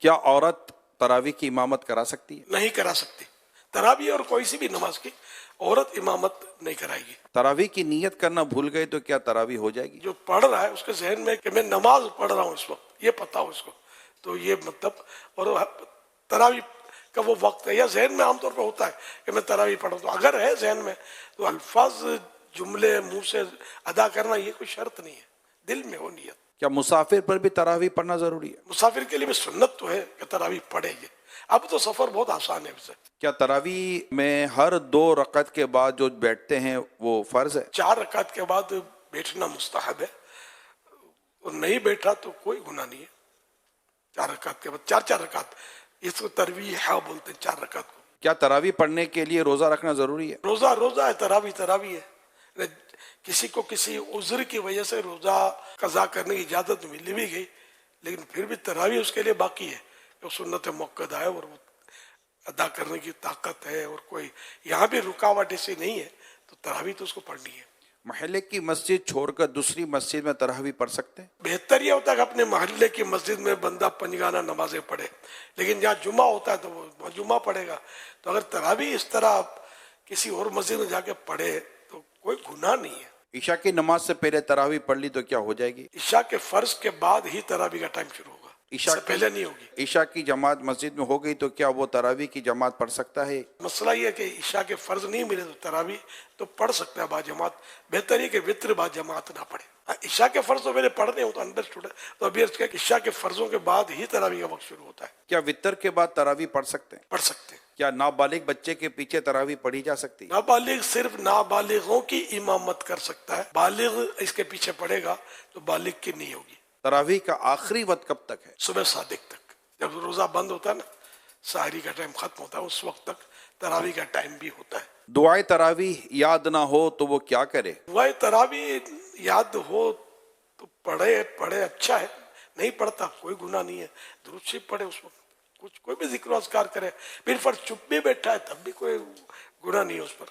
क्या औरत तरावी की इमामत करा सकती है? नहीं करा सकती। तरावी और कोई सी भी नमाज की औरत इमामत नहीं कराएगी। तरावी की नियत करना भूल गए तो क्या तरावी हो जाएगी? जो पढ़ रहा है उसके जहन में कि मैं नमाज पढ़ रहा हूँ इस वक्त, ये पता हो उसको, तो ये मतलब, और तरावी का वो वक्त है या जहन में आमतौर पर होता है कि मैं तरावी पढ़ूँ, तो अगर है जहन में तो अल्फाज जुमले मुंह से अदा करना ये कोई शर्त नहीं है, दिल में हो नियत। क्या मुसाफिर पर भी तरावी पढ़ना जरूरी है? मुसाफिर के लिए भी सुन्नत तो है कि तरावी पढ़ेंगे। अब तो सफर बहुत आसान है उससे। क्या तरावी में हर 2 रकअत के बाद जो बैठते हैं वो फर्ज है? 4 रकात के बाद बैठना मुस्तहब है, और नहीं बैठा तो कोई गुनाह नहीं है। 4 रकात के बाद 4 रकात, इसको तरवीह बोलते हैं 4 रकात को। क्या तरावी पढ़ने के लिए रोजा रखना जरूरी है? रोजा रोजा है, तरावी तरावी है। किसी को किसी उज्र की वजह से रोजा कजा करने की इजाजत मिल भी गई, लेकिन फिर भी तरावी उसके लिए बाकी है, जो सुन्नत मुक्कदा है और वो अदा करने की ताकत है, और कोई यहाँ भी रुकावट ऐसी नहीं है, तो तरावी तो उसको पढ़नी है। महल्ले की मस्जिद छोड़कर दूसरी मस्जिद में तरावी पढ़ सकते हैं? बेहतर यह होता है कि अपने मोहल्ले की मस्जिद में बंदा पंजगाना नमाजें पढ़े, लेकिन जहाँ जुमा होता है तो वो जुमा पढ़ेगा। तो अगर तरावी इस तरह किसी और मस्जिद में जाके पढ़े तो कोई गुनाह नहीं है। ईशा की नमाज से पहले तरावी पढ़ ली तो क्या हो जाएगी? ईशा के फर्ज के बाद ही तरावी का टाइम शुरू होगा, ईशा इससे पहले नहीं होगी। ईशा की जमात मस्जिद में हो गई तो क्या वो तरावी की जमात पढ़ सकता है? मसला ये है कि ईशा के फर्ज नहीं मिले तो तरावी तो पढ़ सकता है बाजमात। बेहतर है कि वित्र बाजमात ना पढ़े। ईशा के फर्ज तो मेरे पढ़ने हो तो अंडरस्टूड है, तो अभी ईशा के फर्जों के बाद ही तरावी का वक्त शुरू होता है। क्या वितर के बाद तरावी पढ़ सकते हैं? पढ़ सकते हैं। क्या नाबालिग बच्चे के पीछे तरावी पढ़ी जा सकती है? नाबालिग सिर्फ नाबालिगों की इमामत कर सकता है, बालिग इसके पीछे पड़ेगा तो बालिग की नहीं होगी। तरावी का आखिरी वक्त कब तक है? सुबह सादिक तक, जब रोजा बंद होता है ना, साहरी का टाइम खत्म होता है, उस वक्त तक तरावी का टाइम भी होता है। दुआए तरावी याद ना हो तो वो क्या करे? दुआए तरावी याद हो तो पढ़े, पढ़े अच्छा है, नहीं पढ़ता कोई गुनाह नहीं है, दुरूद शरीफ पढ़े उस वक्त, कुछ कोई भी जिक्र अज़कार करे, फिर फर्ज चुप भी बैठा है तब भी कोई गुनाह नहीं है उस पर।